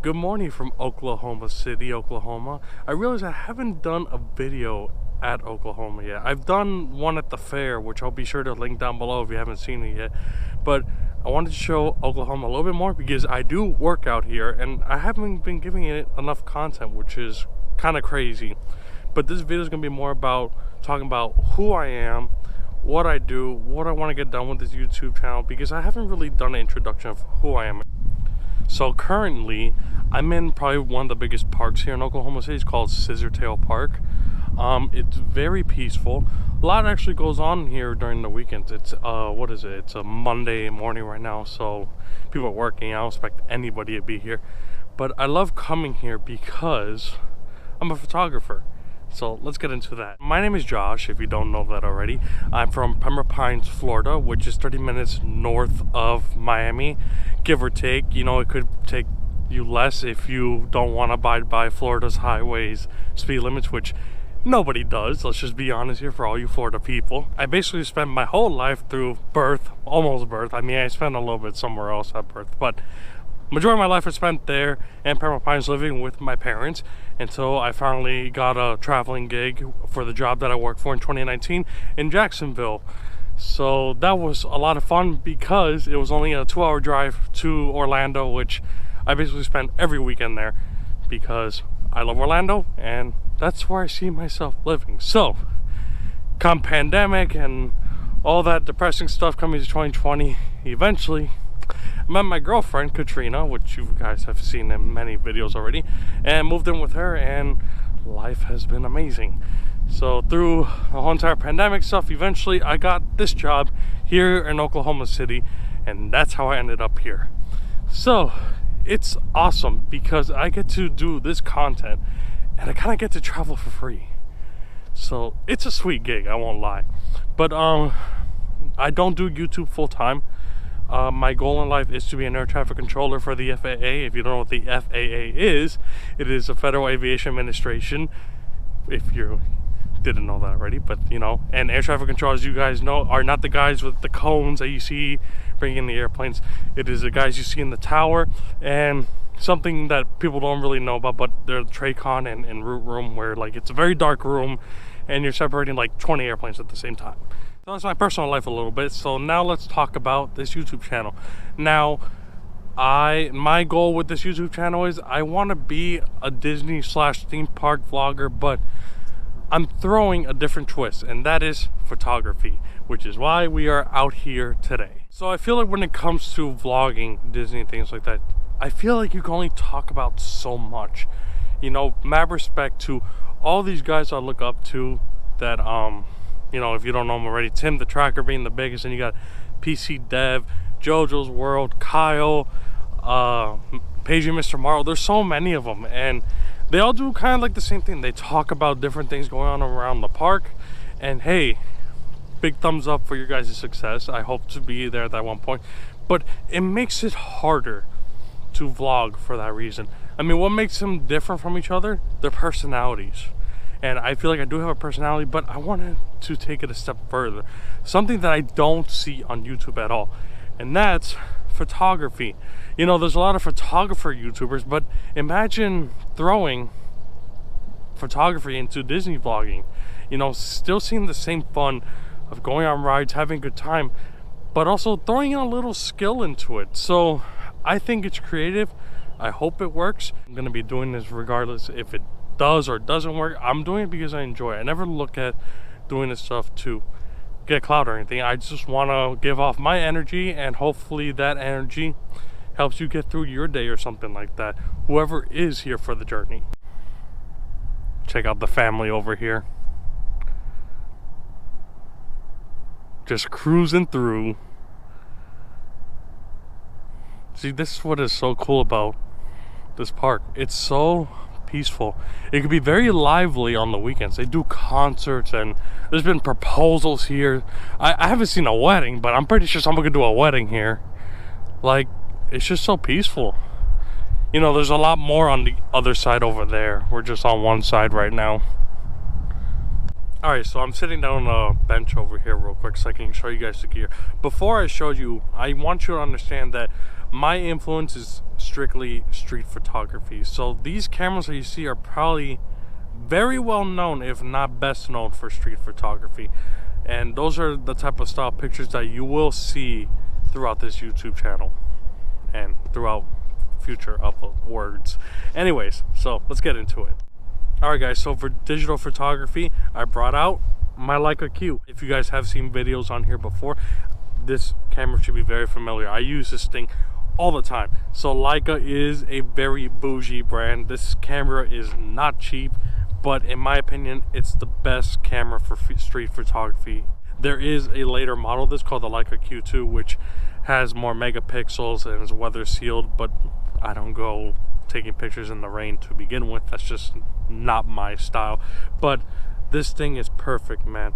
Good morning from Oklahoma City, Oklahoma. I realize I haven't done a video at Oklahoma yet. I've done one at the fair, which I'll be sure to link down below if you haven't seen it yet. But I wanted to show Oklahoma a little bit more because I do work out here and I haven't been giving it enough content, which is kind of crazy. But this video is going to be more about talking about who I am, what I do, what I want to get done with this YouTube channel, because I haven't really done an introduction of who I am. So currently, I'm in probably one of the biggest parks here in Oklahoma City. It's called Scissortail Park. It's very peaceful. A lot actually goes on here during the weekends. It's what is it? It's a Monday morning right now, so people are working. I don't expect anybody to be here. But I love coming here because I'm a photographer. So let's get into that. My name is Josh, if you don't know that already. I'm from Pembroke Pines, Florida, which is 30 minutes north of Miami, give or take. You know, it could take you less if you don't want to abide by Florida's highways speed limits, which nobody does. Let's just be honest here for all you Florida people. I basically spent my whole life through birth, almost birth. I mean, I spent a little bit somewhere else at birth, but majority of my life I spent there in Pembroke Pines living with my parents until I finally got a traveling gig for the job that I worked for in 2019 in Jacksonville. So that was a lot of fun because it was only a 2-hour drive to Orlando, which I basically spent every weekend there because I love Orlando and that's where I see myself living. So come pandemic and all that depressing stuff coming to 2020, eventually I met my girlfriend Katrina, which you guys have seen in many videos already, and moved in with her, and life has been amazing. So through the whole entire pandemic stuff, eventually I got this job here in Oklahoma City, and that's how I ended up here. So it's awesome because I get to do this content and I kind of get to travel for free. So it's a sweet gig, I won't lie. But I don't do YouTube full time. My goal in life is to be an air traffic controller for the FAA. If you don't know what the FAA is, it is the Federal Aviation Administration. If you didn't know that already, but you know, and air traffic controllers, you guys know, are not the guys with the cones that you see bringing in the airplanes. It is the guys you see in the tower, and something that people don't really know about, but they're the Tracon and root room, where like it's a very dark room and you're separating like 20 airplanes at the same time. So that's my personal life a little bit. So now let's talk about this YouTube channel. Now, my goal with this YouTube channel is I want to be a Disney/theme park vlogger, but I'm throwing a different twist, and that is photography, which is why we are out here today. So I feel like when it comes to vlogging Disney and things like that, I feel like you can only talk about so much. You know, mad respect to all these guys I look up to that, you know, if you don't know them already, Tim the Tracker being the biggest, and you got PC Dev, JoJo's World, Kyle, Paige and Mr. Marvel. There's so many of them, and they all do kind of like the same thing. They talk about different things going on around the park, and hey, big thumbs up for your guys' success. I hope to be there at that one point, but it makes it harder to vlog for that reason. I mean, what makes them different from each other? Their personalities. And I feel like I do have a personality, but I wanted to take it a step further. Something that I don't see on YouTube at all, and that's photography. You know, there's a lot of photographer YouTubers, but imagine throwing photography into Disney vlogging. You know, still seeing the same fun of going on rides, having a good time, but also throwing in a little skill into it. So I think it's creative. I hope it works. I'm gonna be doing this regardless if it does or doesn't work. I'm doing it because I enjoy it. I never look at doing this stuff to get clout or anything. I just want to give off my energy, and hopefully that energy helps you get through your day or something like that, whoever is here for the journey. Check out the family over here, just cruising through. See, this is what is so cool about this park. It's so peaceful. It could be very lively on the weekends. They do concerts, and there's been proposals here. I haven't seen a wedding, but I'm pretty sure someone could do a wedding here. Like, it's just so peaceful. You know, there's a lot more on the other side over there. We're just on one side right now. Alright, so I'm sitting down on a bench over here real quick so I can show you guys the gear. Before I show you, I want you to understand that my influence is strictly street photography. So these cameras that you see are probably very well known, if not best known, for street photography. And those are the type of style pictures that you will see throughout this YouTube channel and throughout future uploads. Anyways, so let's get into it. Alright guys, so for digital photography, I brought out my Leica Q. If you guys have seen videos on here before, this camera should be very familiar. I use this thing all the time. So Leica is a very bougie brand. This camera is not cheap, but in my opinion, it's the best camera for street photography. There is a later model of this called the Leica Q2, which has more megapixels and is weather sealed, but I don't go taking pictures in the rain to begin with. That's just not my style. But this thing is perfect, man.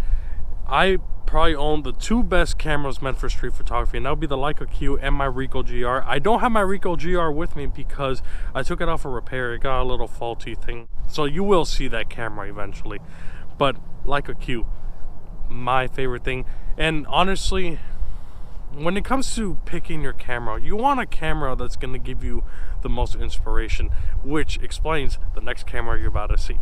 I probably own the two best cameras meant for street photography, and that would be the Leica Q and my Ricoh GRiii. I don't have my Ricoh GRiii with me because I took it off for repair. It got a little faulty thing, so you will see that camera eventually. But Leica Q, my favorite thing. And honestly, when it comes to picking your camera, you want a camera that's going to give you the most inspiration, which explains the next camera you're about to see.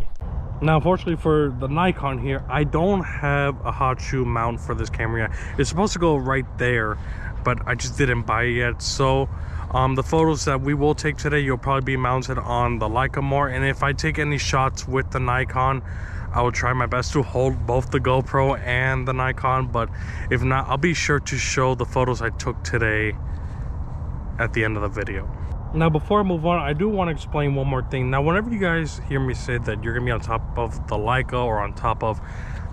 Now, unfortunately for the Nikon here, I don't have a hot shoe mount for this camera yet. It's supposed to go right there, but I just didn't buy it yet. So the photos that we will take today, you'll probably be mounted on the Leica more. And if I take any shots with the Nikon, I will try my best to hold both the GoPro and the Nikon, but if not, I'll be sure to show the photos I took today at the end of the video. Now, before I move on, I do want to explain one more thing. Now, whenever you guys hear me say that you're gonna be on top of the Leica or on top of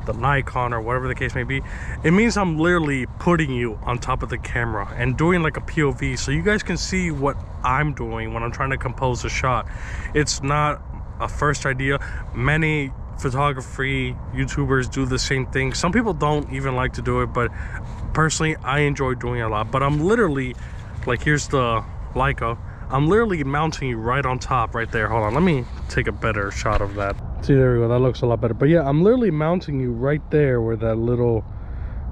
the Nikon or whatever the case may be, it means I'm literally putting you on top of the camera and doing like a POV so you guys can see what I'm doing when I'm trying to compose a shot. It's not a first idea. Many photography YouTubers do the same thing. Some people don't even like to do it, but personally I enjoy doing it a lot. But I'm literally, like, here's the Leica, I'm literally mounting you right on top right there. Hold on, let me take a better shot of that. See, there we go, that looks a lot better. But yeah, I'm literally mounting you right there where that little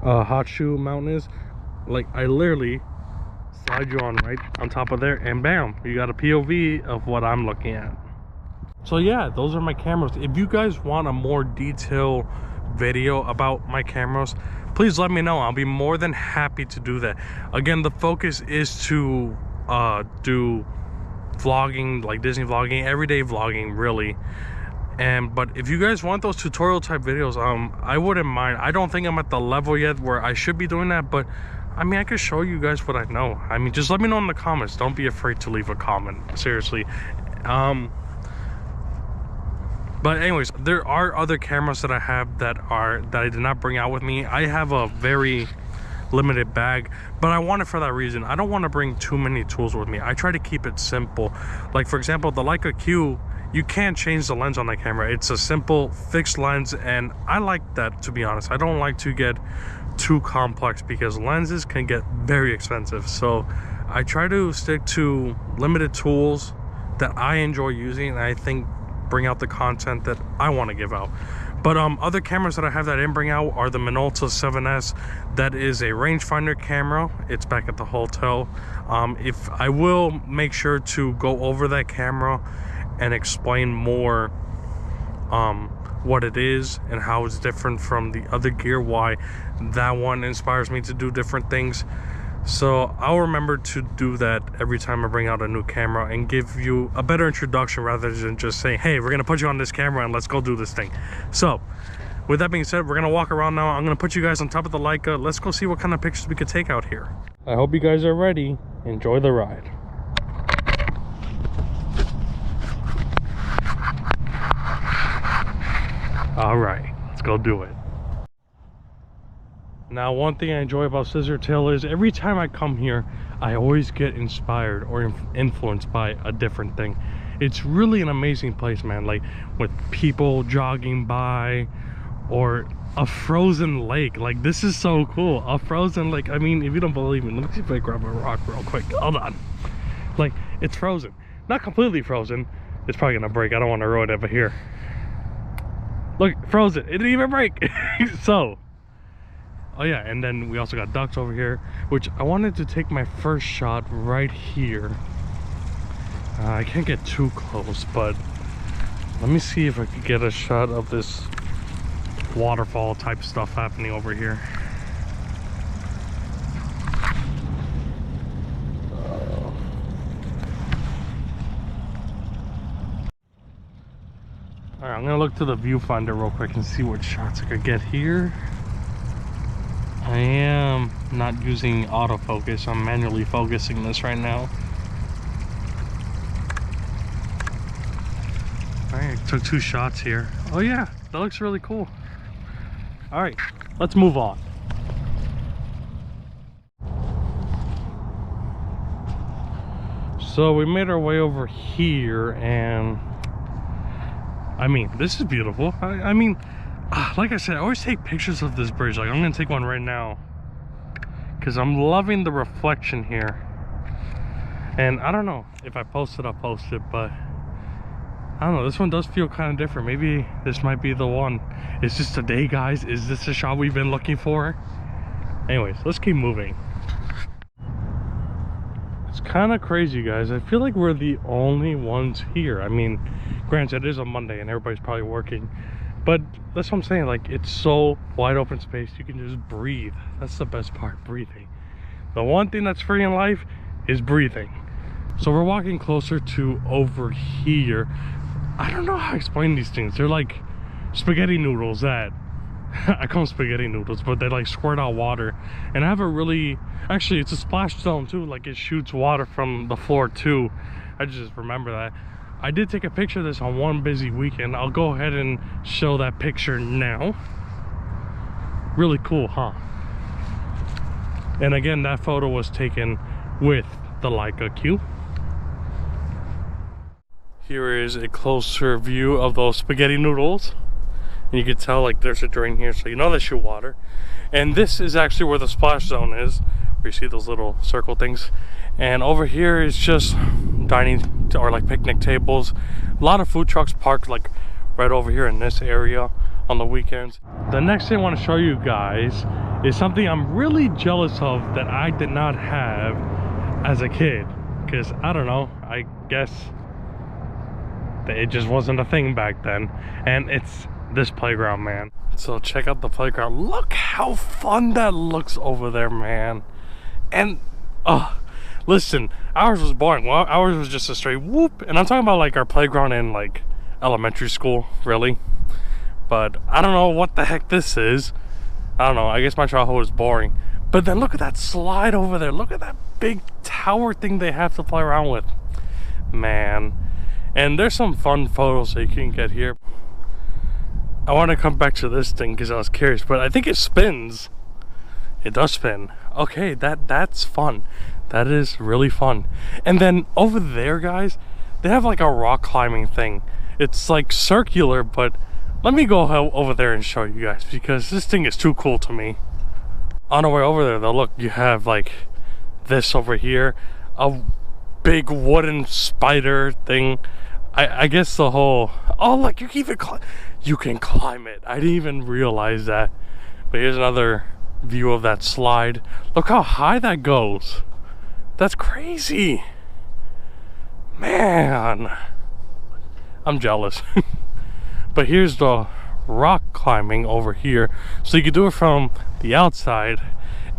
hot shoe mount is. Like, I literally slide you on right on top of there, and bam, you got a POV of what I'm looking at. So yeah, those are my cameras. If you guys want a more detailed video about my cameras, please let me know. I'll be more than happy to do that. Again, the focus is to do vlogging, like Disney vlogging, everyday vlogging, really. But if you guys want those tutorial type videos, I wouldn't mind. I don't think I'm at the level yet where I should be doing that, but I mean, I could show you guys what I know. I mean, just let me know in the comments. Don't be afraid to leave a comment, seriously. But anyways, there are other cameras that I have that I did not bring out with me. I have a very limited bag, but I want it for that reason. I don't want to bring too many tools with me. I try to keep it simple. Like, for example, the Leica Q, you can't change the lens on that camera. It's a simple fixed lens, and I like that, to be honest. I don't like to get too complex because lenses can get very expensive. So I try to stick to limited tools that I enjoy using, and I think bring out the content that I want to give out. But other cameras that I have that I didn't bring out are the Minolta 7S. That is a rangefinder camera. It's back at the hotel. If I will make sure to go over that camera and explain more what it is and how it's different from the other gear, why that one inspires me to do different things. So I'll remember to do that every time I bring out a new camera and give you a better introduction rather than just saying, hey, we're gonna put you on this camera and let's go do this thing. So with that being said, we're gonna walk around now. I'm gonna put you guys on top of the Leica. Let's go see what kind of pictures we could take out here. I hope you guys are ready. Enjoy the ride. All right, let's go do it. Now, one thing I enjoy about Scissortail is every time I come here, I always get inspired or influenced by a different thing. It's really an amazing place, man. Like, with people jogging by, or a frozen lake. Like, this is so cool. A frozen lake. I mean, if you don't believe me, let me see if I grab a rock real quick. Hold on. Like, it's frozen. Not completely frozen. It's probably gonna break. I don't want to ruin it over here. Look, frozen. It didn't even break. So, oh yeah, and then we also got ducks over here, which I wanted to take my first shot right here. I can't get too close, but let me see if I could get a shot of this waterfall type stuff happening over here. Alright, I'm gonna look to the viewfinder real quick and see what shots I could get here. I am not using autofocus, I'm manually focusing this right now. Alright, took 2 shots here. Oh yeah, that looks really cool. Alright, let's move on. So we made our way over here, and I mean, this is beautiful. I mean, like I said, I always take pictures of this bridge. Like, I'm gonna take one right now because I'm loving the reflection here. And I don't know if I post it, I'll post it, but I don't know, this one does feel kind of different. Maybe this might be the one. Is this today, guys? Is this the shot we've been looking for? Anyways, let's keep moving. It's kind of crazy, guys. I feel like we're the only ones here. I mean, granted, it is a Monday and everybody's probably working, but that's what I'm saying. Like, it's so wide open space, you can just breathe. That's the best part, breathing. The one thing that's free in life is breathing. So we're walking closer to over here. I don't know how to explain these things. They're like spaghetti noodles that I call them spaghetti noodles, but they like squirt out water. And I have a really, actually it's a splash zone too, like it shoots water from the floor too. I just remember that. I did take a picture of this on one busy weekend. I'll go ahead and show that picture now. Really cool, huh? And again, that photo was taken with the Leica Q. Here is a closer view of those spaghetti noodles. And you can tell like there's a drain here, so you know they shoot water. And this is actually where the splash zone is, where you see those little circle things. And over here is just dining or like picnic tables. A lot of food trucks parked like right over here in this area on the weekends. The next thing I want to show you guys is something I'm really jealous of that I did not have as a kid. Because I don't know, I guess it just wasn't a thing back then. And it's this playground, man. So check out the playground. Look how fun that looks over there, man. And listen, ours was boring. Well, ours was just a straight whoop. And I'm talking about like our playground in like elementary school, really. But I don't know what the heck this is. I don't know, I guess my childhood was boring. But then look at that slide over there. Look at that big tower thing they have to play around with, man. And there's some fun photos that you can get here. I want to come back to this thing because I was curious, but I think it spins. It does spin. Okay, that's fun. That is really fun. And then over there, guys, they have like a rock climbing thing. It's like circular, but let me go over there and show you guys because this thing is too cool to me. On our way over there, though, look, you have like this over here, a big wooden spider thing. I guess the whole, oh look, you can climb it. I didn't even realize that. But here's another view of that slide. Look how high that goes. That's crazy, man. I'm jealous. But here's the rock climbing over here, so you can do it from the outside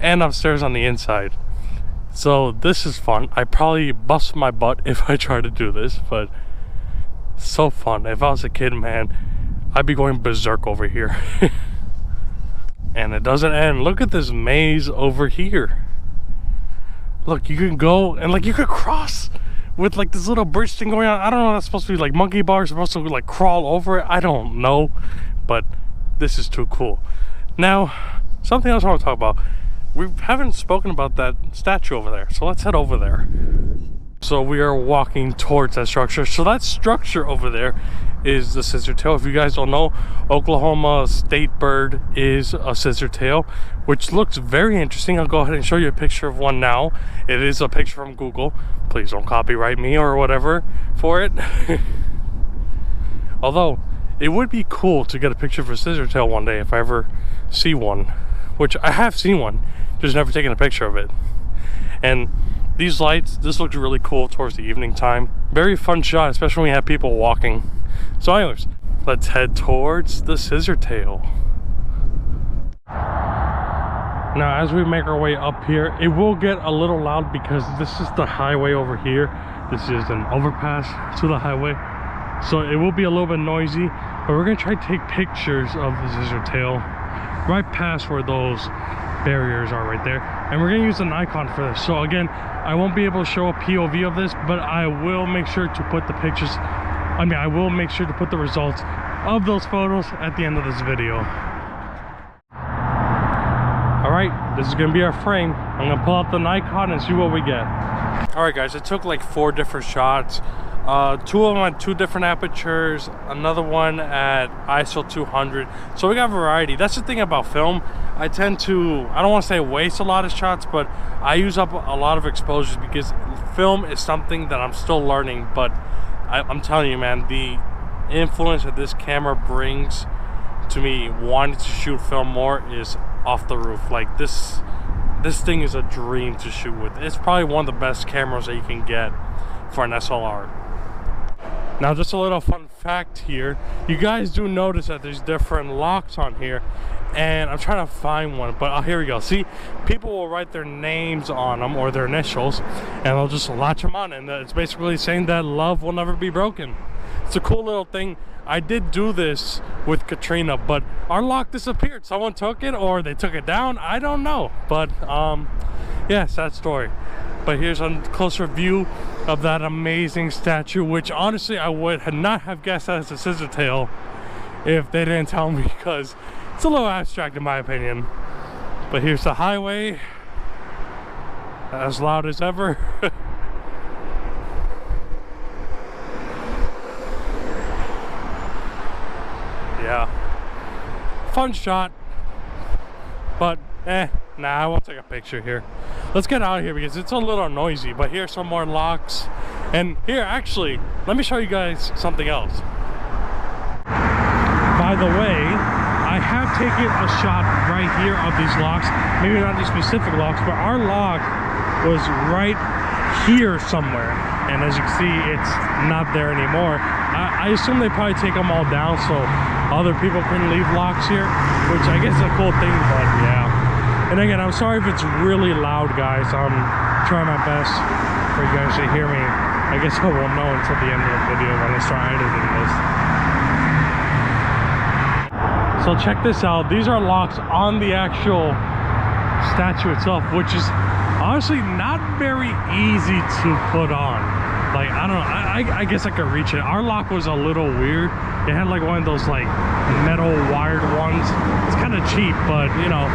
and upstairs on the inside. So this is fun. I probably bust my butt if I try to do this, but so fun. If I was a kid, man, I'd be going berserk over here. And it doesn't end. Look at this maze over here. Look, you can go and like you could cross with like this little bridge thing going on. I don't know, that's supposed to be like monkey bars, supposed to like crawl over it. I don't know, but this is too cool. Now, something else I want to talk about. We haven't spoken about that statue over there, so let's head over there. So we are walking towards that structure. So that structure over there is the scissortail. If you guys don't know, Oklahoma state bird is a scissortail, which looks very interesting. I'll go ahead and show you a picture of one now. It is a picture from Google. Please don't copyright me or whatever for it. Although it would be cool to get a picture of a scissortail one day if I ever see one, which I have seen one, just never taken a picture of it. And these lights, this looks really cool towards the evening time. Very fun shot, especially when we have people walking. So anyways, let's head towards the scissor tail. Now as we make our way up here, it will get a little loud because this is the highway over here. This is an overpass to the highway, so it will be a little bit noisy, but we're gonna try to take pictures of the scissor tail right past where those barriers are right there, and we're gonna use a Nikon for this. So again, I won't be able to show a POV of this, but I will make sure to put the pictures, I will make sure to put the results of those photos at the end of this video. All right, this is gonna be our frame. I'm gonna pull out the Nikon and see what we get. All right guys, I took like 4 different shots. 2 of them at 2 different apertures, another one at ISO 200. So we got variety. That's the thing about film. I tend to, I don't want to say waste a lot of shots, but I use up a lot of exposures because film is something that I'm still learning. But I'm telling you, man, the influence that this camera brings to me wanting to shoot film more is off the roof. Like this thing is a dream to shoot with. It's probably one of the best cameras that you can get for an SLR. Now just a little fun fact here, you guys do notice that there's different locks on here, and I'm trying to find one, but here we go. See, people will write their names on them or their initials, and they'll just latch them on, and it's basically saying that love will never be broken. It's a cool little thing. I did do this with Katrina, but our lock disappeared. Someone took it or they took it down, I don't know, but yeah, sad story. But here's a closer view of that amazing statue, which honestly I would not have guessed as a scissor tail if they didn't tell me, because it's a little abstract in my opinion. But here's the highway, as loud as ever. Yeah, fun shot, but nah, I won't take a picture here. Let's get out of here because it's a little noisy. But here's some more locks, and here actually let me show you guys something else. By the way, I have taken a shot right here of these locks, maybe not these specific locks, but our lock was right here somewhere, and as you can see, it's not there anymore. I assume they probably take them all down so other people couldn't leave locks here, which I guess is a cool thing, but yeah. And again, I'm sorry if it's really loud, guys. I'm trying my best for you guys to hear me. I guess I won't know until the end of the video when I start editing this. So check this out. These are locks on the actual statue itself, which is honestly not very easy to put on. Like, I don't know, I guess I could reach it. Our lock was a little weird. It had like one of those like metal wired ones. It's kind of cheap, but you know,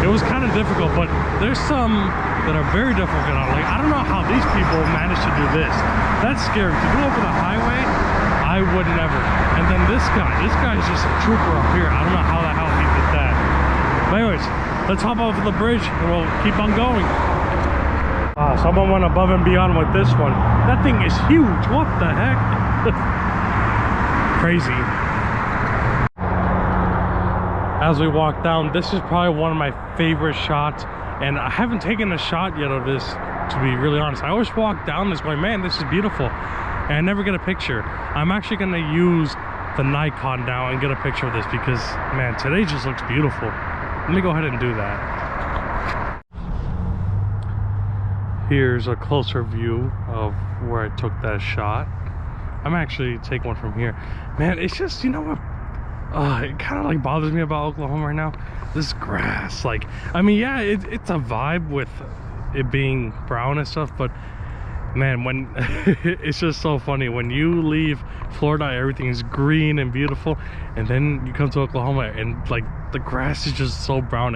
it was kind of difficult. But there's some that are very difficult on. Like, I don't know how these people managed to do this. That's scary. To do over the highway, I would never. And then this guy is just a trooper up here. I don't know how the hell he did that. But anyways, let's hop over the bridge and we'll keep on going. Someone went above and beyond with this one. That thing is huge. What the heck? Crazy. As we walk down, this is probably one of my favorite shots, and I haven't taken a shot yet of this, to be really honest. I always walk down this going, man, this is beautiful, and I never get a picture. I'm actually going to use the Nikon now and get a picture of this because, man, today just looks beautiful. Let me go ahead and do that. Here's a closer view of where I took that shot. I'm actually taking one from here. Man, it's just, you know what, it kind of like bothers me about Oklahoma right now, this grass. Like, I mean, yeah, it's a vibe with it being brown and stuff, but man, when it's just so funny when you leave Florida, everything is green and beautiful, and then you come to Oklahoma and like the grass is just so brown.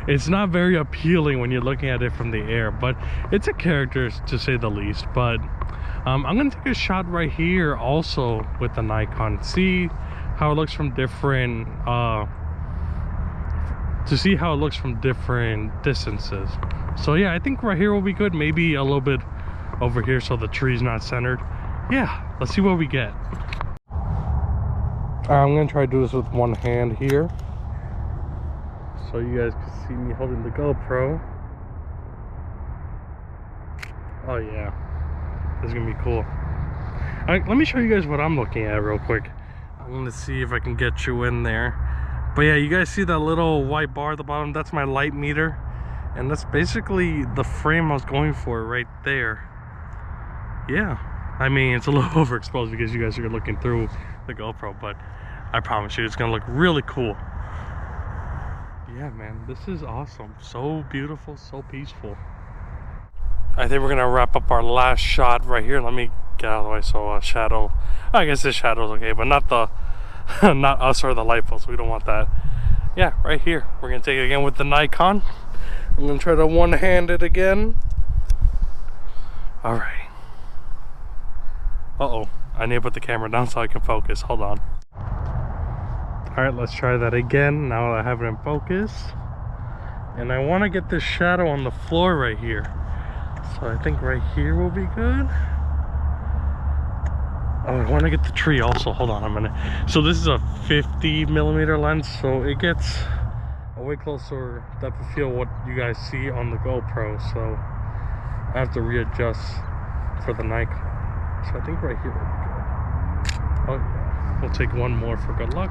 It's not very appealing when you're looking at it from the air, but it's a character to say the least. But I'm gonna take a shot right here also with the Nikon, see how it looks from different distances. So yeah, I think right here will be good. Maybe a little bit over here so the tree's not centered. Yeah, let's see what we get. I'm gonna try to do this with one hand here so you guys can see me holding the GoPro. Oh yeah, this is gonna be cool. Alright, let me show you guys what I'm looking at real quick. I'm gonna see if I can get you in there. But yeah, you guys see that little white bar at the bottom? That's my light meter. And that's basically the frame I was going for right there. Yeah, I mean, it's a little overexposed because you guys are looking through the GoPro, but I promise you it's gonna look really cool. Yeah, man, this is awesome. So beautiful, so peaceful. I think we're gonna wrap up our last shot right here. Let me get out of the way so shadow. I guess this shadow's okay, but not the not us or the light post. We don't want that. Yeah, right here. We're gonna take it again with the Nikon. I'm gonna try to one-hand it again. All right. Uh-oh, I need to put the camera down so I can focus. Hold on. All right, let's try that again now that I have it in focus. And I want to get this shadow on the floor right here. So I think right here will be good. Oh, I want to get the tree also. Hold on a minute. So this is a 50mm lens, so it gets a way closer depth of field what you guys see on the GoPro. So I have to readjust for the Nikon. So I think right here will be good. Oh yeah. We'll take one more for good luck.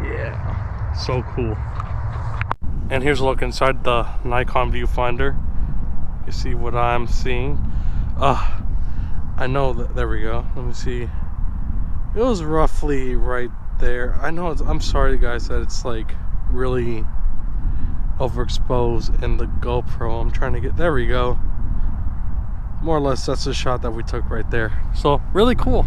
Yeah, so cool. And here's a look inside the Nikon viewfinder. You see what I'm seeing? I know that, there we go. Let me see. It was roughly right there. I know I'm sorry guys that it's like really overexposed in the GoPro. I'm trying to get, there we go. More or less that's the shot that we took right there. So really cool.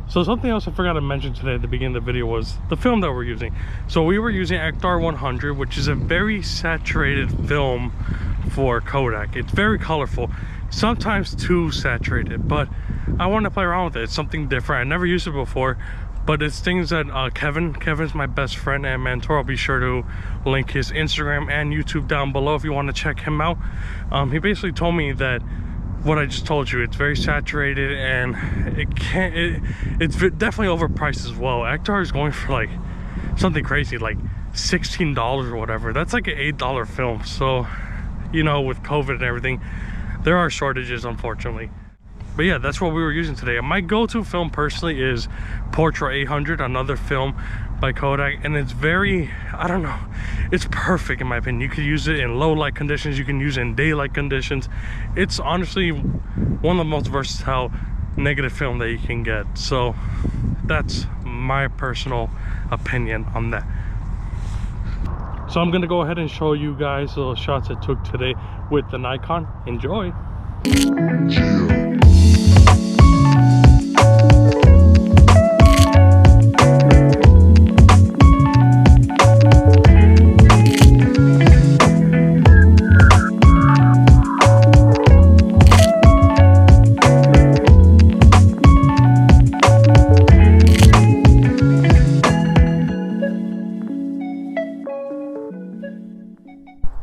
So something else I forgot to mention today at the beginning of the video was the film that we're using. So we were using Ektar 100, which is a very saturated film for Kodak. It's very colorful, sometimes too saturated, but I want to play around with it. It's something different. I never used it before, but it's things that Kevin's my best friend and mentor. I'll be sure to link his Instagram and YouTube down below if you want to check him out. He basically told me that what I just told you, it's very saturated and it's definitely overpriced as well. Ektar is going for like something crazy, like $16 or whatever. That's like an $8 film. So, you know, with COVID and everything, there are shortages, unfortunately. But yeah, that's what we were using today. My go-to film personally is Portra 800, another film by Kodak, and it's very, I don't know, it's perfect in my opinion. You could use it in low light conditions, you can use it in daylight conditions. It's honestly one of the most versatile negative film that you can get. So that's my personal opinion on that. So I'm gonna go ahead and show you guys the shots I took today with the Nikon. Enjoy.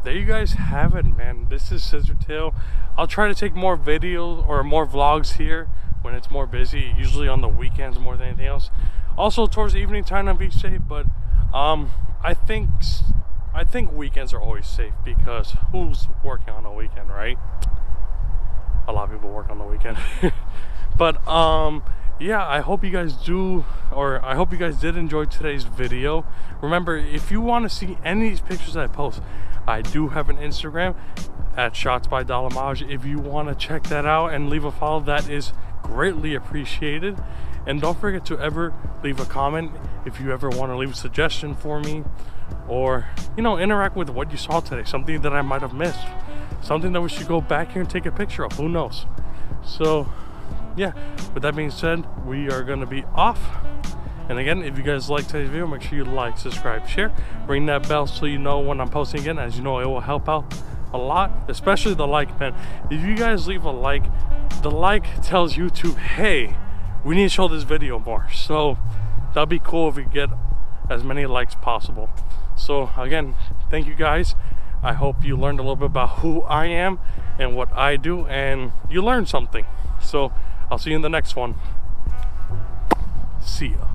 There you guys have it, man. This is Scissortail. I'll try to take more videos or more vlogs here when it's more busy, usually on the weekends more than anything else. Also towards the evening time I'll be safe, but I think weekends are always safe because who's working on a weekend, right? A lot of people work on the weekend. But yeah, I hope you guys I hope you guys did enjoy today's video. Remember, if you want to see any of these pictures that I post, I do have an Instagram at Shots by Dalamaj. If you want to check that out and leave a follow, that is greatly appreciated. And don't forget to ever leave a comment if you ever want to leave a suggestion for me, or, you know, interact with what you saw today, something that I might have missed, something that we should go back here and take a picture of, who knows. So yeah, with that being said, we are going to be off. And again, if you guys like today's video, make sure you like, subscribe, share, ring that bell so you know when I'm posting again. As you know, it will help out a lot, especially the like, man. If you guys leave a like, the like tells YouTube, hey, we need to show this video more. So that'd be cool if we get as many likes possible. So again, thank you guys. I hope you learned a little bit about who I am and what I do, and you learned something. So I'll see you in the next one. See ya.